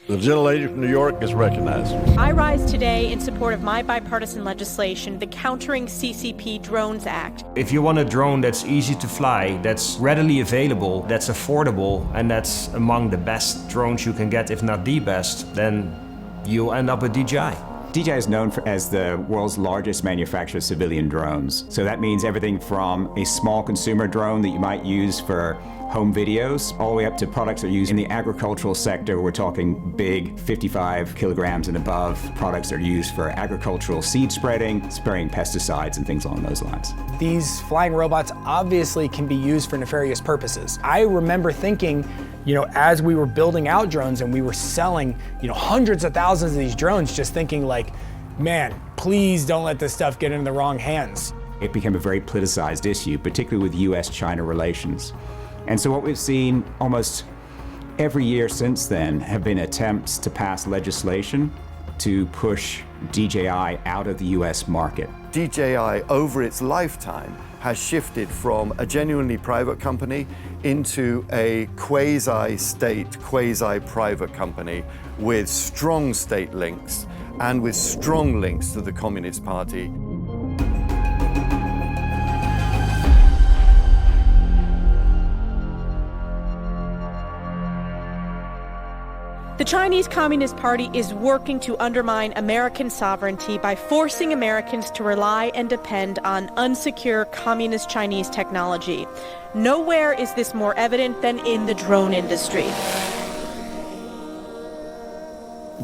The gentlelady from New York is recognized. I rise today in support of my bipartisan legislation, the Countering CCP Drones Act. If you want a drone that's easy to fly, that's readily available, that's affordable, and that's among the best drones you can get, if not the best, then you'll end up with DJI. DJI is known as the world's largest manufacturer of civilian drones. So that means everything from a small consumer drone that you might use for home videos, all the way up to products that are used in the agricultural sector. We're talking big 55 kilograms and above products that are used for agricultural seed spreading, spraying pesticides and things along those lines. These flying robots obviously can be used for nefarious purposes. I remember thinking, as we were building out drones and we were selling, hundreds of thousands of these drones, just thinking like, man, please don't let this stuff get into the wrong hands. It became a very politicized issue, particularly with US-China relations. And so what we've seen almost every year since then have been attempts to pass legislation to push DJI out of the US market. DJI, over its lifetime, has shifted from a genuinely private company into a quasi-state, quasi-private company with strong state links and with strong links to the Communist Party. The Chinese Communist Party is working to undermine American sovereignty by forcing Americans to rely and depend on unsecure communist Chinese technology. Nowhere is this more evident than in the drone industry.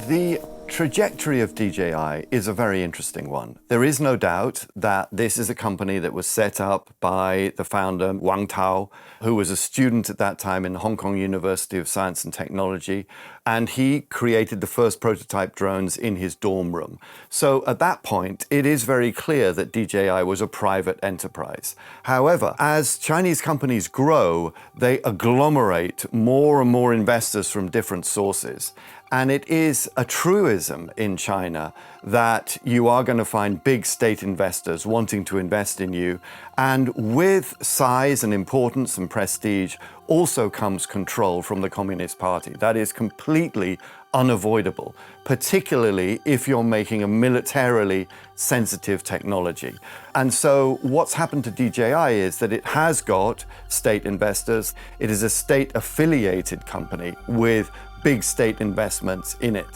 The trajectory of DJI is a very interesting one. There is no doubt that this is a company that was set up by the founder, Wang Tao, who was a student at that time in the Hong Kong University of Science and Technology, and he created the first prototype drones in his dorm room. So at that point, it is very clear that DJI was a private enterprise. However, as Chinese companies grow, they agglomerate more and more investors from different sources. And it is a truism in China that you are going to find big state investors wanting to invest in you. And with size and importance and prestige also comes control from the Communist Party. That is completely unavoidable, particularly if you're making a militarily sensitive technology. And so what's happened to DJI is that it has got state investors. It is a state-affiliated company with big state investments in it.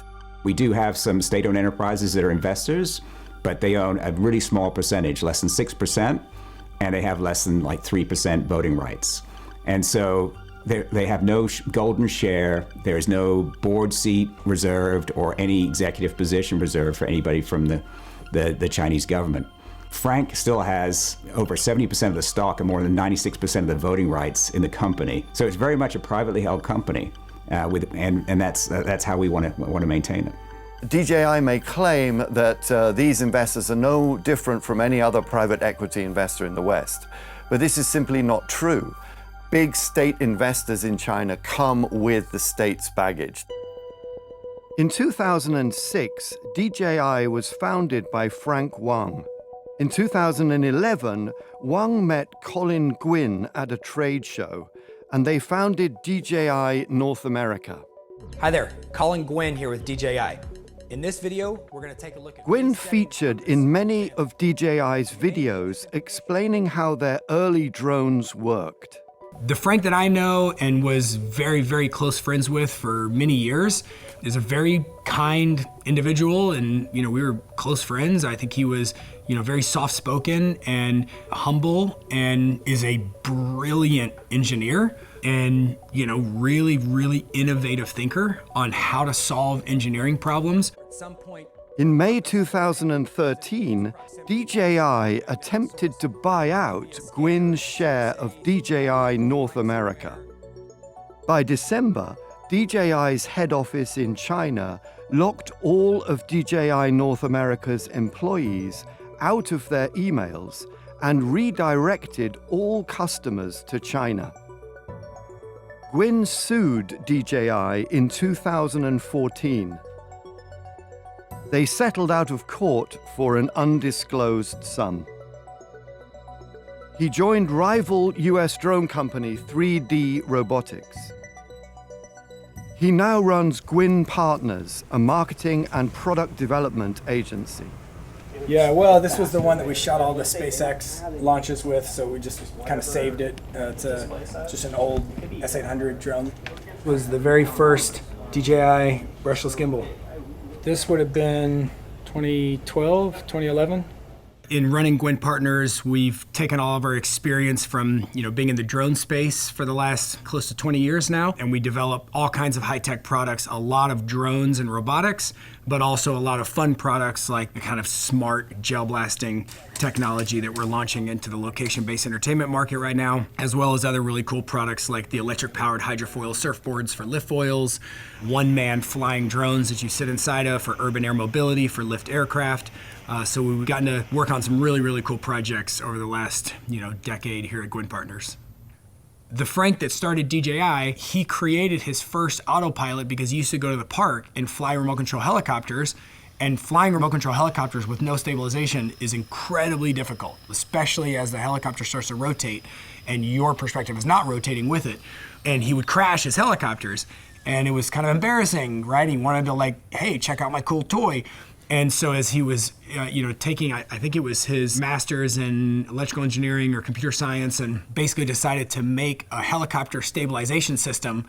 We do have some state-owned enterprises that are investors, but they own a really small percentage, less than 6%, and they have less than 3% voting rights. And so they have no golden share. There is no board seat reserved or any executive position reserved for anybody from the Chinese government. Frank still has over 70% of the stock and more than 96% of the voting rights in the company. So it's very much a privately held company. And that's how we want to maintain it. DJI may claim that these investors are no different from any other private equity investor in the West, but this is simply not true. Big state investors in China come with the state's baggage. In 2006, DJI was founded by Frank Wang. In 2011, Wang met Colin Gwynn at a trade show, and they founded DJI North America. Hi there, Colin Gwynn here with DJI. In this video, we're going to take a look at... Gwynn featured in many of DJI's videos explaining how their early drones worked. The Frank that I know and was very, very close friends with for many years is a very kind individual, and we were close friends. I think he was very soft-spoken and humble, and is a brilliant engineer and really, really innovative thinker on how to solve engineering problems. At some point, in May 2013, DJI attempted to buy out Gwynn's share of DJI North America. By December, DJI's head office in China locked all of DJI North America's employees out of their emails and redirected all customers to China. Gwynn sued DJI in 2014. They settled out of court for an undisclosed sum. He joined rival US drone company 3D Robotics. He now runs Gwyn Partners, a marketing and product development agency. Yeah, well, this was the one that we shot all the SpaceX launches with, so we just kind of saved it. It's just an old S800 drone. It was the very first DJI brushless gimbal. This would have been 2012, 2011. In running Gwyn Partners, we've taken all of our experience from being in the drone space for the last close to 20 years now, and we develop all kinds of high-tech products, a lot of drones and robotics, but also a lot of fun products like the kind of smart gel blasting technology that we're launching into the location-based entertainment market right now, as well as other really cool products like the electric-powered hydrofoil surfboards for lift foils, one-man flying drones that you sit inside of for urban air mobility for lift aircraft. So we've gotten to work on some really, really cool projects over the last, decade here at Gwyn Partners. The Frank that started DJI, he created his first autopilot because he used to go to the park and fly remote control helicopters. And flying remote control helicopters with no stabilization is incredibly difficult, especially as the helicopter starts to rotate and your perspective is not rotating with it. And he would crash his helicopters. And it was kind of embarrassing, right? He wanted to hey, check out my cool toy. And so as he was, taking, I think it was his master's in electrical engineering or computer science, and basically decided to make a helicopter stabilization system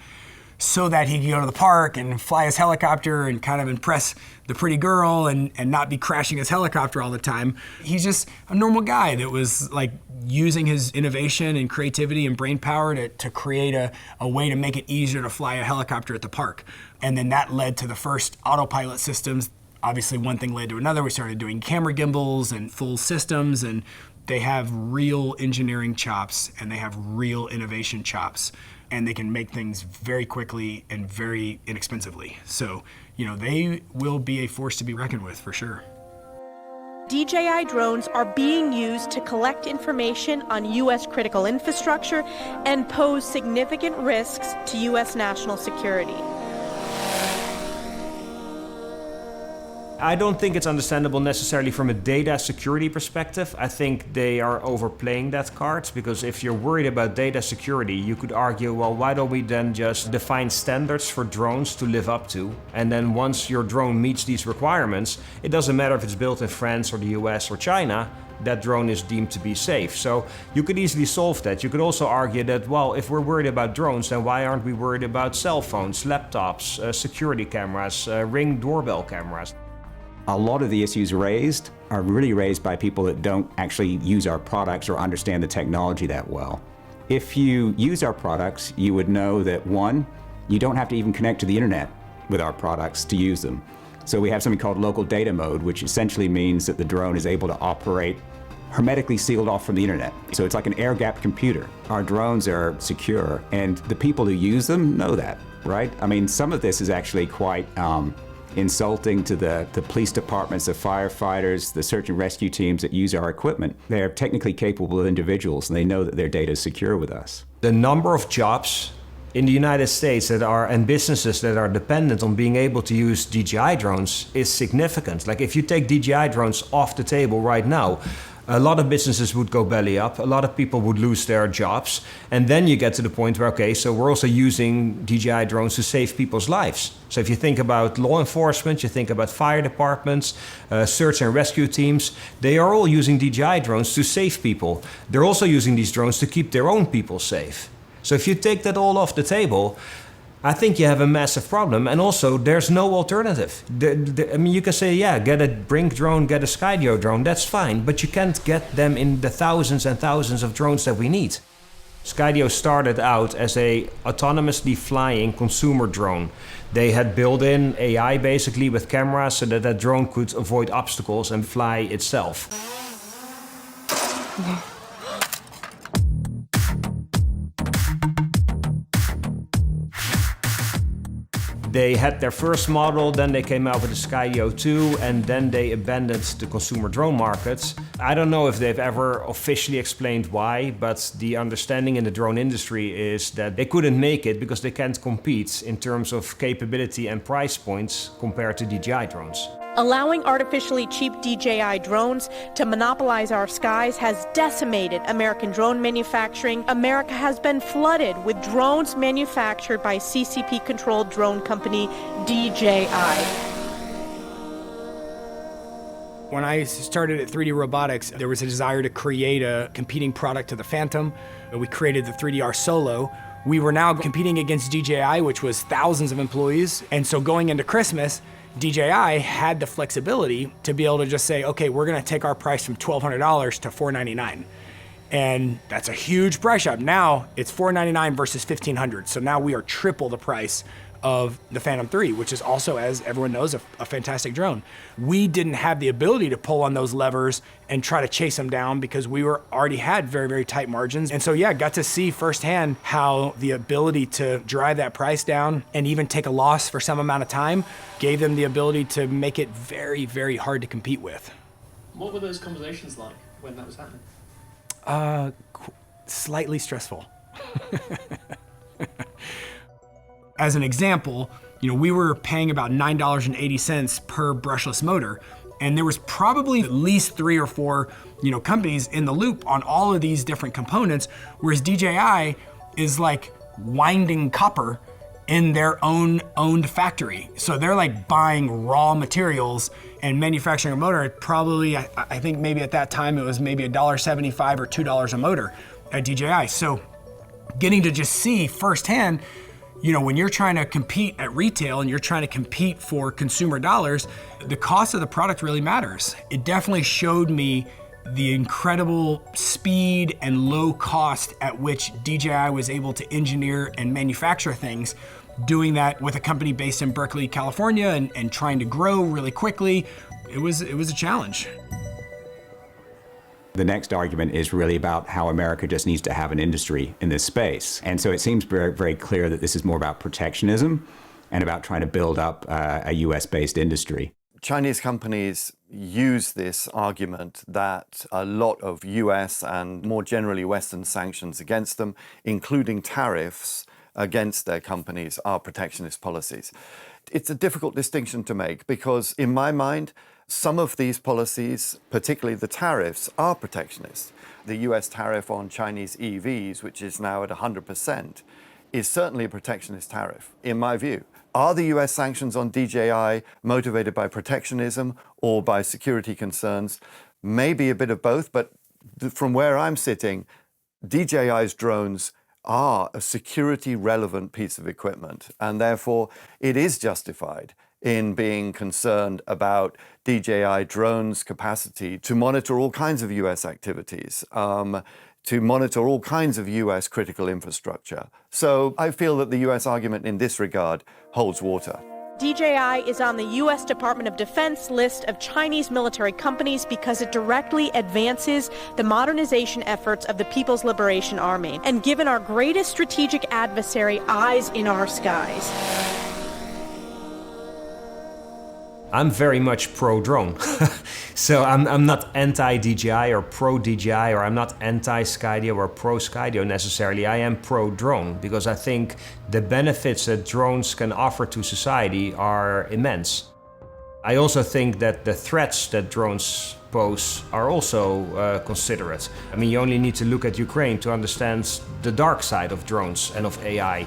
so that he could go to the park and fly his helicopter and kind of impress the pretty girl and not be crashing his helicopter all the time. He's just a normal guy that was using his innovation and creativity and brain power to create a way to make it easier to fly a helicopter at the park. And then that led to the first autopilot systems. Obviously, one thing led to another. We started doing camera gimbals and full systems, and they have real engineering chops and they have real innovation chops, and they can make things very quickly and very inexpensively. So, they will be a force to be reckoned with for sure. DJI drones are being used to collect information on U.S. critical infrastructure and pose significant risks to U.S. national security. I don't think it's understandable necessarily from a data security perspective. I think they are overplaying that card, because if you're worried about data security, you could argue, well, why don't we then just define standards for drones to live up to? And then once your drone meets these requirements, it doesn't matter if it's built in France or the US or China, that drone is deemed to be safe. So you could easily solve that. You could also argue that, well, if we're worried about drones, then why aren't we worried about cell phones, laptops, security cameras, Ring doorbell cameras? A lot of the issues raised are really raised by people that don't actually use our products or understand the technology that well. If you use our products, you would know that, one, you don't have to even connect to the internet with our products to use them. So we have something called local data mode, which essentially means that the drone is able to operate hermetically sealed off from the internet. So it's like an air-gapped computer. Our drones are secure, and the people who use them know that, right? I mean, some of this is actually quite insulting to the police departments, the firefighters, the search and rescue teams that use our equipment. They're technically capable individuals, and they know that their data is secure with us. The number of jobs in the United States and businesses that are dependent on being able to use DJI drones is significant. Like, if you take DJI drones off the table right now, a lot of businesses would go belly up, a lot of people would lose their jobs, and then you get to the point where, okay, so we're also using DJI drones to save people's lives. So if you think about law enforcement, you think about fire departments, search and rescue teams, they are all using DJI drones to save people. They're also using these drones to keep their own people safe. So if you take that all off the table, I think you have a massive problem. And also, there's no alternative. I mean, you can say, yeah, get a Brink drone, get a Skydio drone, that's fine, but you can't get them in the thousands and thousands of drones that we need. Skydio started out as a autonomously flying consumer drone. They had built in AI basically with cameras so that that drone could avoid obstacles and fly itself. They had their first model, then they came out with the Skydio 2, and then they abandoned the consumer drone market. I don't know if they've ever officially explained why, but the understanding in the drone industry is that they couldn't make it because they can't compete in terms of capability and price points compared to DJI drones. Allowing artificially cheap DJI drones to monopolize our skies has decimated American drone manufacturing. America has been flooded with drones manufactured by CCP-controlled drone company DJI. When I started at 3D Robotics, there was a desire to create a competing product to the Phantom. We created the 3DR Solo. We were now competing against DJI, which was thousands of employees. And so going into Christmas, DJI had the flexibility to be able to just say, okay, we're gonna take our price from $1,200 to $499. And that's a huge price up. Now it's $499 versus $1,500. So now we are triple the price of the Phantom 3, which is also, as everyone knows, a fantastic drone. We didn't have the ability to pull on those levers and try to chase them down because we already had very, very tight margins. And so, yeah, got to see firsthand how the ability to drive that price down and even take a loss for some amount of time gave them the ability to make it very, very hard to compete with. What were those conversations like when that was happening? Slightly stressful. As an example, we were paying about $9.80 per brushless motor, and there was probably at least 3 or 4, companies in the loop on all of these different components, whereas DJI is like winding copper in their own owned factory. So they're like buying raw materials and manufacturing a motor at probably, I think maybe at that time it was maybe $1.75 or $2 a motor at DJI. So getting to just see firsthand, when you're trying to compete at retail and you're trying to compete for consumer dollars, the cost of the product really matters. It definitely showed me the incredible speed and low cost at which DJI was able to engineer and manufacture things, doing that with a company based in Berkeley, California, and trying to grow really quickly. It was a challenge. The next argument is really about how America just needs to have an industry in this space. And so it seems very, very clear that this is more about protectionism and about trying to build up a US-based industry. Chinese companies use this argument that a lot of US and more generally Western sanctions against them, including tariffs against their companies, are protectionist policies. It's a difficult distinction to make because, in my mind, some of these policies, particularly the tariffs, are protectionist. The US tariff on Chinese EVs, which is now at 100%, is certainly a protectionist tariff, in my view. Are the US sanctions on DJI motivated by protectionism or by security concerns? Maybe a bit of both, but from where I'm sitting, DJI's drones are a security-relevant piece of equipment, and therefore it is justified in being concerned about DJI drones' capacity to monitor all kinds of US activities, to monitor all kinds of US critical infrastructure. So I feel that the US argument in this regard holds water. DJI is on the U.S. Department of Defense list of Chinese military companies because it directly advances the modernization efforts of the People's Liberation Army. And given our greatest strategic adversary eyes in our skies, I'm very much pro-drone. So I'm not anti-DJI or pro-DJI, or I'm not anti-Skydio or pro-Skydio necessarily. I am pro-drone because I think the benefits that drones can offer to society are immense. I also think that the threats that drones pose are also considerate. I mean, you only need to look at Ukraine to understand the dark side of drones and of AI.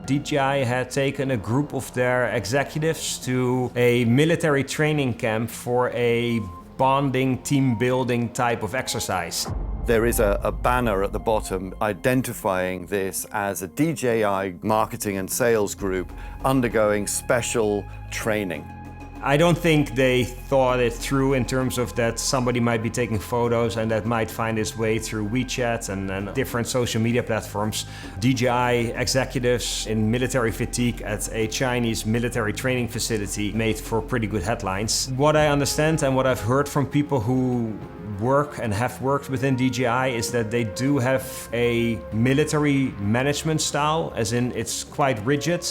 DJI had taken a group of their executives to a military training camp for a bonding, team building type of exercise. There is a banner at the bottom identifying this as a DJI marketing and sales group undergoing special training. I don't think they thought it through in terms of that somebody might be taking photos and that might find its way through WeChat and different social media platforms. DJI executives in military fatigue at a Chinese military training facility made for pretty good headlines. What I understand and what I've heard from people who work and have worked within DJI is that they do have a military management style, as in it's quite rigid.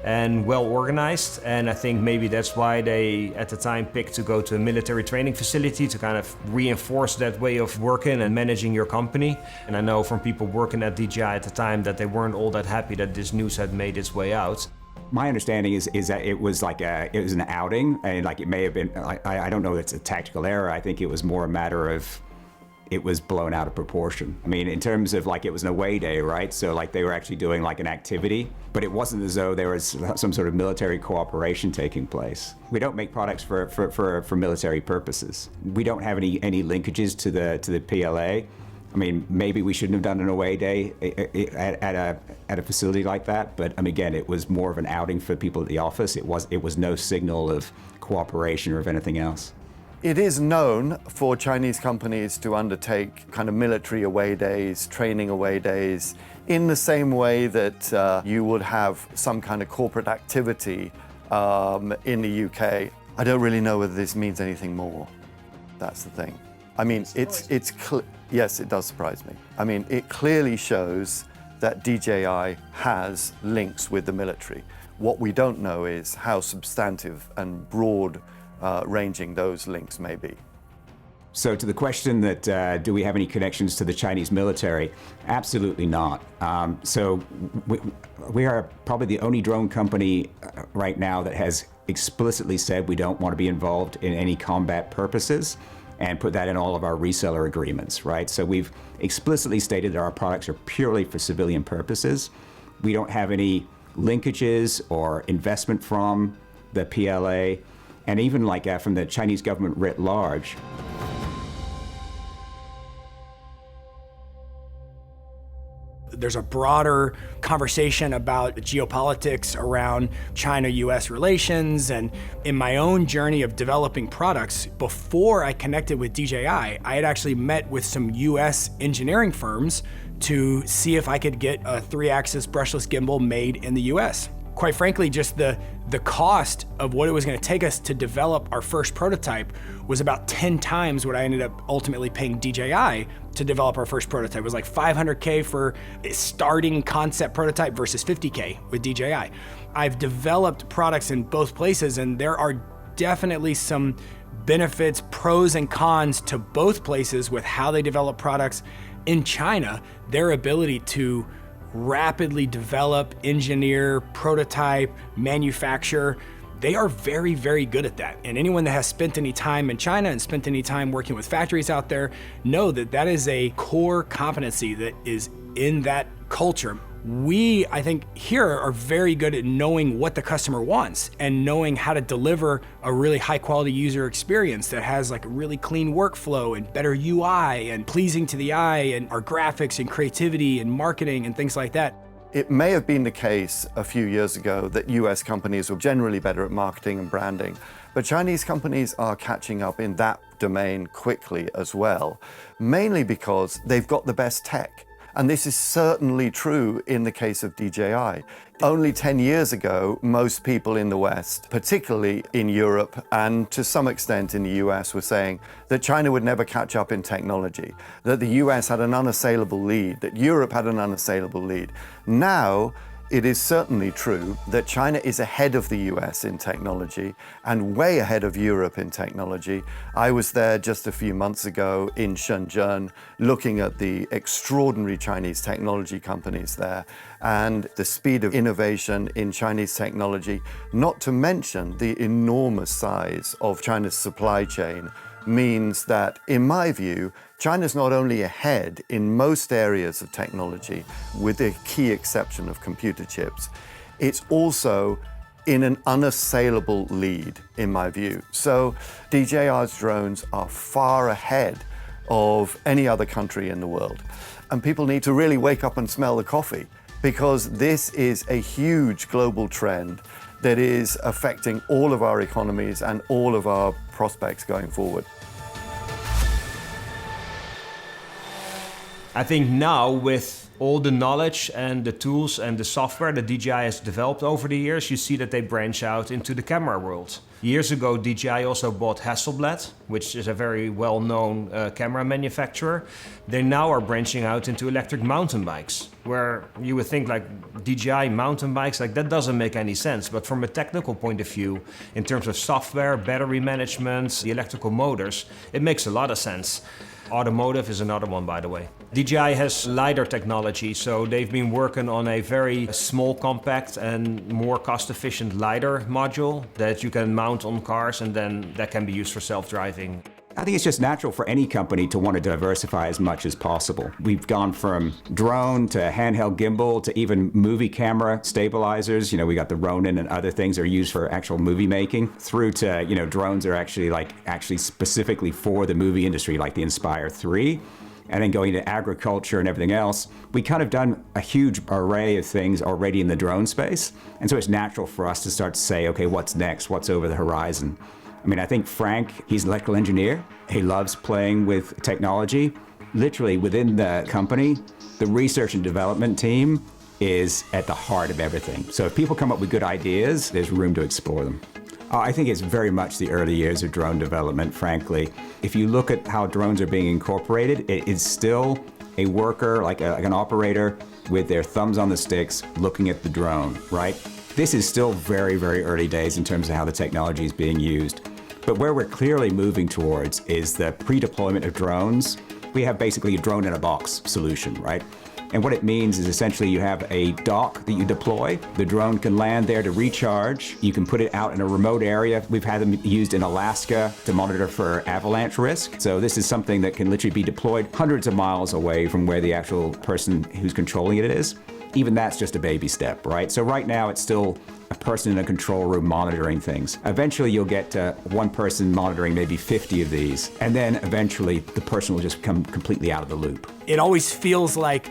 and well organized. And I think maybe that's why they at the time picked to go to a military training facility to kind of reinforce that way of working and managing your company. And I know from people working at DJI at the time that they weren't all that happy that this news had made its way out. My understanding is that it was an outing, and like it may have been. I don't know if it's a tactical error. I think it was more a matter of it was blown out of proportion. I mean, in terms of like it was an away day, right? So like they were actually doing like an activity, but it wasn't as though there was some sort of military cooperation taking place. We don't make products for military purposes. We don't have any linkages to the PLA. I mean, maybe we shouldn't have done an away day at a facility like that, but again, it was more of an outing for people at the office. It was no signal of cooperation or of anything else. It is known for Chinese companies to undertake kind of military away days, training away days, in the same way that you would have some kind of corporate activity in the UK. I don't really know whether this means anything more. That's the thing. I mean, yes, it does surprise me. I mean, it clearly shows that DJI has links with the military. What we don't know is how substantive and broad ranging those links may be. So to the question that do we have any connections to the Chinese military? Absolutely not. So we are probably the only drone company right now that has explicitly said we don't want to be involved in any combat purposes, and put that in all of our reseller agreements, right? So we've explicitly stated that our products are purely for civilian purposes. We don't have any linkages or investment from the PLA, and even like from the Chinese government writ large. There's a broader conversation about the geopolitics around China-US relations, and in my own journey of developing products, before I connected with DJI, I had actually met with some US engineering firms to see if I could get a 3-axis brushless gimbal made in the US. Quite frankly, just the cost of what it was going to take us to develop our first prototype was about 10 times what I ended up ultimately paying DJI to develop our first prototype. It was like $500K for a starting concept prototype versus $50K with DJI. I've developed products in both places, and there are definitely some benefits, pros and cons to both places with how they develop products. In China, their ability to rapidly develop, engineer, prototype, manufacture, they are very, very good at that. And anyone that has spent any time in China and spent any time working with factories out there know that that is a core competency that is in that culture. We, I think, here are very good at knowing what the customer wants and knowing how to deliver a really high quality user experience that has like a really clean workflow and better UI and pleasing to the eye, and our graphics and creativity and marketing and things like that. It may have been the case a few years ago that US companies were generally better at marketing and branding, but Chinese companies are catching up in that domain quickly as well, mainly because they've got the best tech. And this is certainly true in the case of DJI. Only 10 years ago, most people in the West, particularly in Europe and to some extent in the US, were saying that China would never catch up in technology, that the US had an unassailable lead, that Europe had an unassailable lead. Now, it is certainly true that China is ahead of the US in technology and way ahead of Europe in technology. I was there just a few months ago in Shenzhen looking at the extraordinary Chinese technology companies there and the speed of innovation in Chinese technology, not to mention the enormous size of China's supply chain, means that, in my view, China's not only ahead in most areas of technology, with the key exception of computer chips, it's also in an unassailable lead, in my view. So DJI's drones are far ahead of any other country in the world. And people need to really wake up and smell the coffee, because this is a huge global trend that is affecting all of our economies and all of our prospects going forward. I think now with all the knowledge and the tools and the software that DJI has developed over the years, you see that they branch out into the camera world. Years ago, DJI also bought Hasselblad, which is a very well-known camera manufacturer. They now are branching out into electric mountain bikes, where you would think like DJI mountain bikes, like that doesn't make any sense. But from a technical point of view, in terms of software, battery management, the electrical motors, it makes a lot of sense. Automotive is another one, by the way. DJI has LiDAR technology, so they've been working on a very small, compact and more cost-efficient LiDAR module that you can mount on cars, and then that can be used for self-driving. I think it's just natural for any company to want to diversify as much as possible. We've gone from drone to handheld gimbal to even movie camera stabilizers. We got the Ronin and other things that are used for actual movie making, through to, drones are actually specifically for the movie industry, like the Inspire 3. And then going to agriculture and everything else, we kind of done a huge array of things already in the drone space. And so it's natural for us to start to say, okay, what's next? What's over the horizon? I think Frank, he's an electrical engineer. He loves playing with technology. Literally within the company, the research and development team is at the heart of everything. So if people come up with good ideas, there's room to explore them. I think it's very much the early years of drone development, frankly. If you look at how drones are being incorporated, it is still a worker, like an operator, with their thumbs on the sticks, looking at the drone, right? This is still very, very early days in terms of how the technology is being used. But where we're clearly moving towards is the pre-deployment of drones. We have basically a drone in a box solution, right? And what it means is essentially you have a dock that you deploy. The drone can land there to recharge. You can put it out in a remote area. We've had them used in Alaska to monitor for avalanche risk. So this is something that can literally be deployed hundreds of miles away from where the actual person who's controlling it is. Even that's just a baby step, right? So right now it's still a person in a control room monitoring things. Eventually you'll get to one person monitoring maybe 50 of these, and then eventually the person will just come completely out of the loop. It always feels like,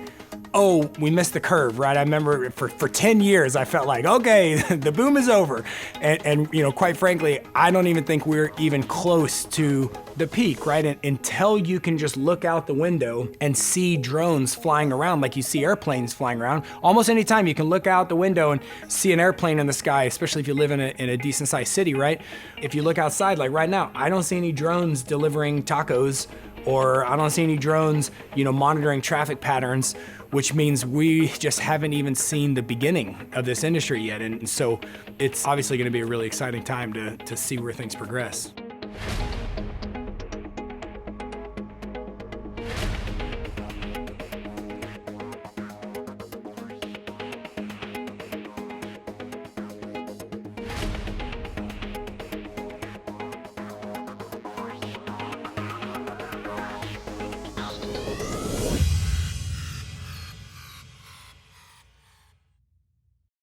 oh, we missed the curve, right? I remember for 10 years, I felt like, okay, the boom is over. And quite frankly, I don't even think we're even close to the peak, right? And until you can just look out the window and see drones flying around like you see airplanes flying around. Almost any time you can look out the window and see an airplane in the sky, especially if you live in a decent sized city, right? If you look outside, like right now, I don't see any drones delivering tacos, or I don't see any drones, monitoring traffic patterns, which means we just haven't even seen the beginning of this industry yet. And so it's obviously going to be a really exciting time to see where things progress.